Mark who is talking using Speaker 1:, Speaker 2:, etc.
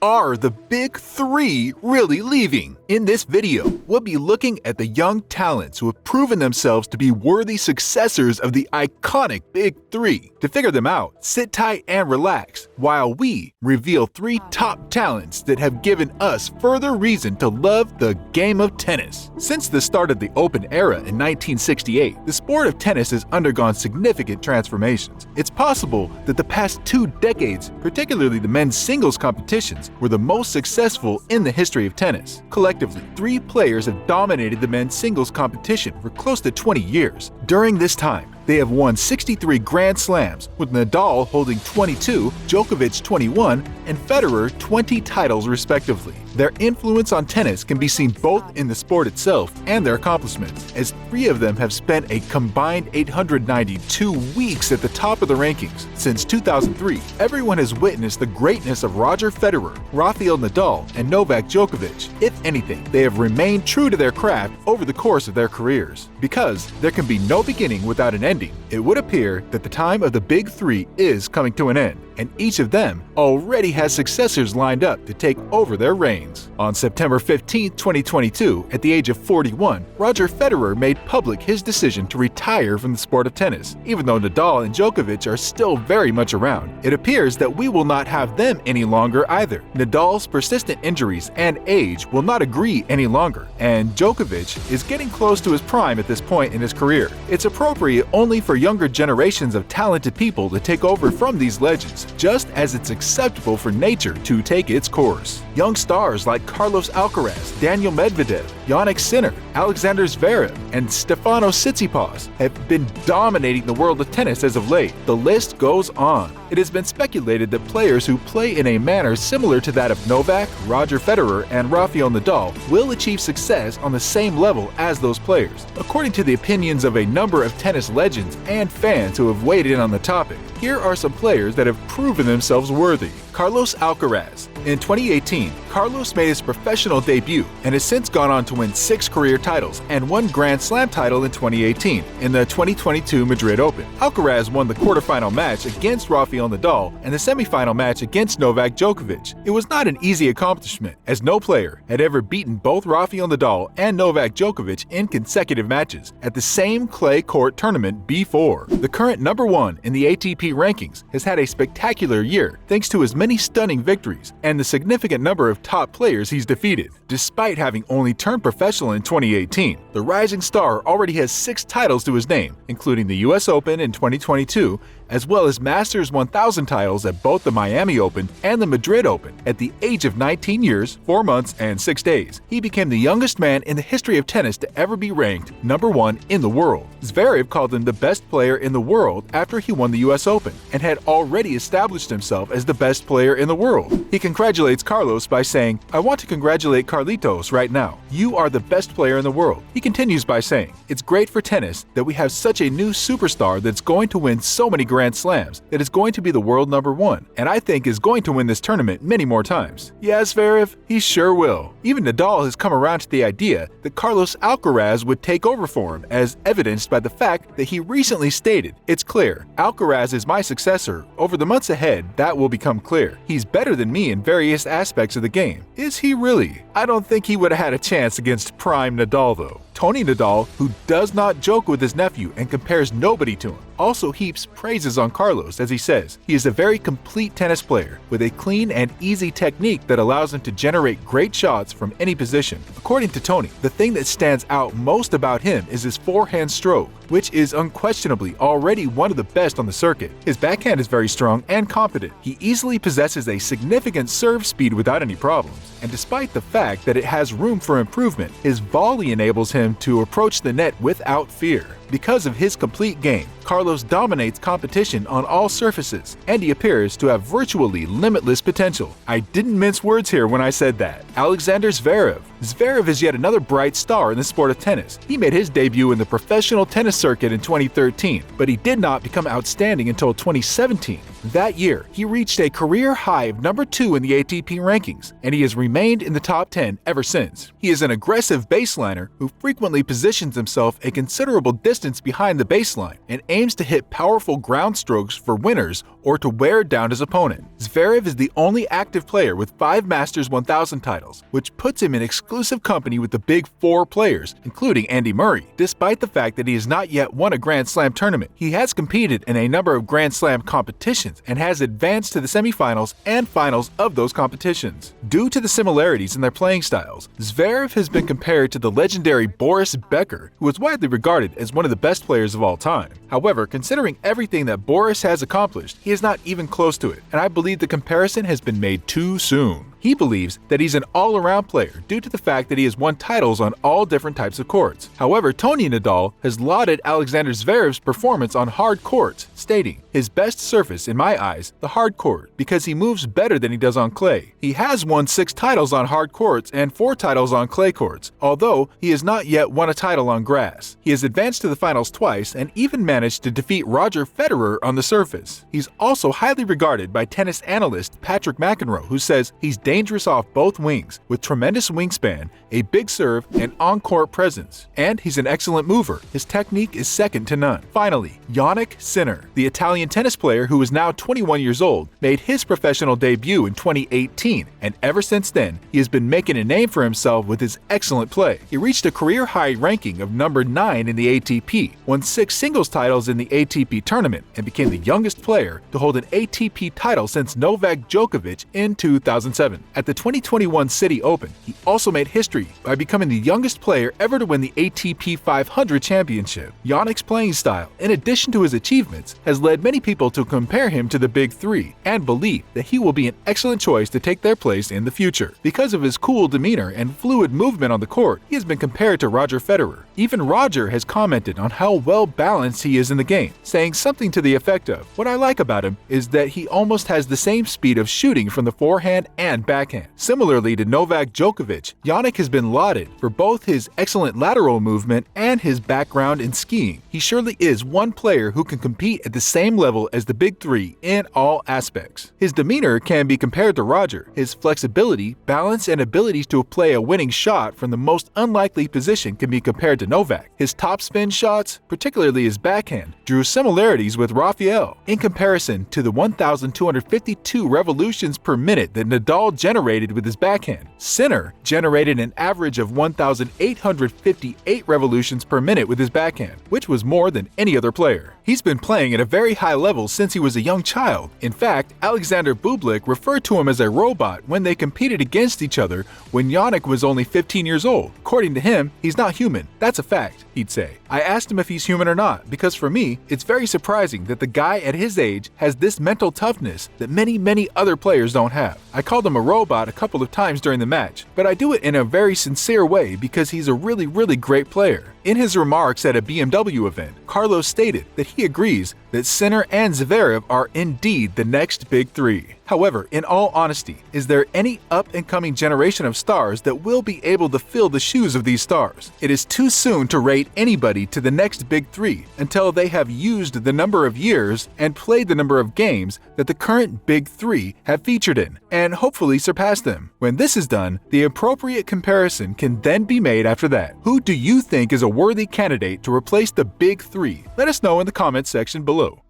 Speaker 1: are the big three really leaving? In this video, we'll be looking at the young talents who have proven themselves to be worthy successors of the iconic big three. To figure them out, sit tight and relax while we reveal three top talents that have given us further reason to love the game of tennis. Since the start of the Open era in 1968, the sport of tennis has undergone significant transformations. It's possible that the past 2 decades, particularly the men's singles competitions, were the most successful in the history of tennis. Collectively, 3 players have dominated the men's singles competition for close to 20 years. During this time, they have won 63 Grand Slams, with Nadal holding 22, Djokovic 21, and Federer 20 titles respectively. Their influence on tennis can be seen both in the sport itself and their accomplishments, as 3 of them have spent a combined 892 weeks at the top of the rankings. Since 2003, everyone has witnessed the greatness of Roger Federer, Rafael Nadal, and Novak Djokovic. If anything, they have remained true to their craft over the course of their careers. Because there can be no beginning without an ending, it would appear that the time of the big three is coming to an end, and each of them already has successors lined up to take over their reigns. On September 15, 2022, at the age of 41, Roger Federer made public his decision to retire from the sport of tennis. Even though Nadal and Djokovic are still very much around, it appears that we will not have them any longer either. Nadal's persistent injuries and age will not agree any longer, and Djokovic is getting close to his prime at this point in his career. It's appropriate only for younger generations of talented people to take over from these legends, just as it's acceptable for nature to take its course. Young stars like Carlos Alcaraz, Daniil Medvedev, Jannik Sinner, Alexander Zverev, and Stefanos Tsitsipas have been dominating the world of tennis as of late. The list goes on. It has been speculated that players who play in a manner similar to that of Novak, Roger Federer, and Rafael Nadal will achieve success on the same level as those players. According to the opinions of a number of tennis legends and fans who have weighed in on the topic, here are some players that have proven themselves worthy. Carlos Alcaraz. In 2018, Carlos made his professional debut and has since gone on to win 6 career titles and 1 Grand Slam title in 2018 in the 2022 Madrid Open. Alcaraz won the quarterfinal match against Rafael Nadal and the semifinal match against Novak Djokovic. It was not an easy accomplishment, as no player had ever beaten both Rafael Nadal and Novak Djokovic in consecutive matches at the same clay court tournament before. The current #1 in the ATP rankings has had a spectacular year thanks to his many stunning victories and the significant number of top players he's defeated. Despite having only turned professional in 2018, the rising star already has 6 titles to his name, including the US Open in 2022, as well as Masters 1000 titles at both the Miami Open and the Madrid Open. At the age of 19 years, 4 months, and 6 days, he became the youngest man in the history of tennis to ever be ranked #1 in the world. Zverev called him the best player in the world after he won the US Open, and had already established himself as the best player in the world. He congratulates Carlos by saying, "I want to congratulate Carlitos right now. You are the best player in the world." He continues by saying, "It's great for tennis that we have such a new superstar that's going to win so many Grand Slams, that is going to be the world #1, and I think is going to win this tournament many more times." Yeah, Zverev, he sure will. Even Nadal has come around to the idea that Carlos Alcaraz would take over for him, as evidenced by the fact that he recently stated, "It's clear, Alcaraz is my successor. Over the months ahead, that will become clear. He's better than me in various aspects of the game." Is he really? I don't think he would have had a chance against prime Nadal though. Tony Nadal, who does not joke with his nephew and compares nobody to him, also heaps praises on Carlos as he says, "He is a very complete tennis player with a clean and easy technique that allows him to generate great shots from any position." According to Tony, the thing that stands out most about him is his forehand stroke, which is unquestionably already one of the best on the circuit. His backhand is very strong and competent. He easily possesses a significant serve speed without any problems, and despite the fact that it has room for improvement, his volley enables him to approach the net without fear. Because of his complete game, Carlos dominates competition on all surfaces, and he appears to have virtually limitless potential. I didn't mince words here when I said that. Alexander Zverev. Zverev is yet another bright star in the sport of tennis. He made his debut in the professional tennis circuit in 2013, but he did not become outstanding until 2017. That year, he reached a career high of number 2 in the ATP rankings, and he has remained in the top 10 ever since. He is an aggressive baseliner who frequently positions himself a considerable distance behind the baseline and aims to hit powerful ground strokes for winners or to wear down his opponent. Zverev is the only active player with 5 Masters 1000 titles, which puts him in exclusive company with the big 4 players, including Andy Murray. Despite the fact that he has not yet won a Grand Slam tournament, he has competed in a number of Grand Slam competitions and has advanced to the semifinals and finals of those competitions. Due to the similarities in their playing styles, Zverev has been compared to the legendary Boris Becker, who is widely regarded as one of the best players of all time. However, considering everything that Boris has accomplished, he is not even close to it, and I believe the comparison has been made too soon. He believes that he's an all-around player due to the fact that he has won titles on all different types of courts. However, Tony Nadal has lauded Alexander Zverev's performance on hard courts, stating, "His best surface, in my eyes, the hard court, because he moves better than he does on clay. He has won 6 titles on hard courts and 4 titles on clay courts, although he has not yet won a title on grass. He has advanced to the finals twice and even managed to defeat Roger Federer on the surface." He's also highly regarded by tennis analyst Patrick McEnroe, who says he's dangerous off both wings, with tremendous wingspan, a big serve, and on-court presence. And he's an excellent mover. His technique is second to none. Finally, Jannik Sinner, the Italian tennis player who is now 21 years old, made his professional debut in 2018, and ever since then, he has been making a name for himself with his excellent play. He reached a career-high ranking of number 9 in the ATP, won 6 singles titles in the ATP tournament, and became the youngest player to hold an ATP title since Novak Djokovic in 2007. At the 2021 City Open, he also made history by becoming the youngest player ever to win the ATP 500 championship. Jannik's playing style, in addition to his achievements, has led many people to compare him to the Big Three and believe that he will be an excellent choice to take their place in the future. Because of his cool demeanor and fluid movement on the court, he has been compared to Roger Federer. Even Roger has commented on how well balanced he is in the game, saying something to the effect of, "What I like about him is that he almost has the same speed of shooting from the forehand and backhand." Similarly to Novak Djokovic, Jannik has been lauded for both his excellent lateral movement and his background in skiing. He surely is one player who can compete at the same level as the Big Three in all aspects. His demeanor can be compared to Roger. His flexibility, balance, and ability to play a winning shot from the most unlikely position can be compared to Novak. His topspin shots, particularly his backhand, drew similarities with Rafael. In comparison to the 1,252 revolutions per minute that Nadal generated with his backhand, Sinner generated an average of 1,858 revolutions per minute with his backhand, which was more than any other player. He's been playing at a very high level since he was a young child. In fact, Alexander Bublik referred to him as a robot when they competed against each other when Jannik was only 15 years old. According to him, he's not human. That's a fact, he'd say. I asked him if he's human or not, because for me, it's very surprising that the guy at his age has this mental toughness that many other players don't have. I called him a robot a couple of times during the match, but I do it in a very sincere way because he's a really great player. In his remarks at a BMW event, Carlos stated that he agrees that Sinner and Zverev are indeed the next Big Three. However, in all honesty, is there any up-and-coming generation of stars that will be able to fill the shoes of these stars? It is too soon to rate anybody to the next Big Three until they have used the number of years and played the number of games that the current Big Three have featured in, and hopefully surpass them. When this is done, the appropriate comparison can then be made after that. Who do you think is a worthy candidate to replace the Big Three? Let us know in the comments section below.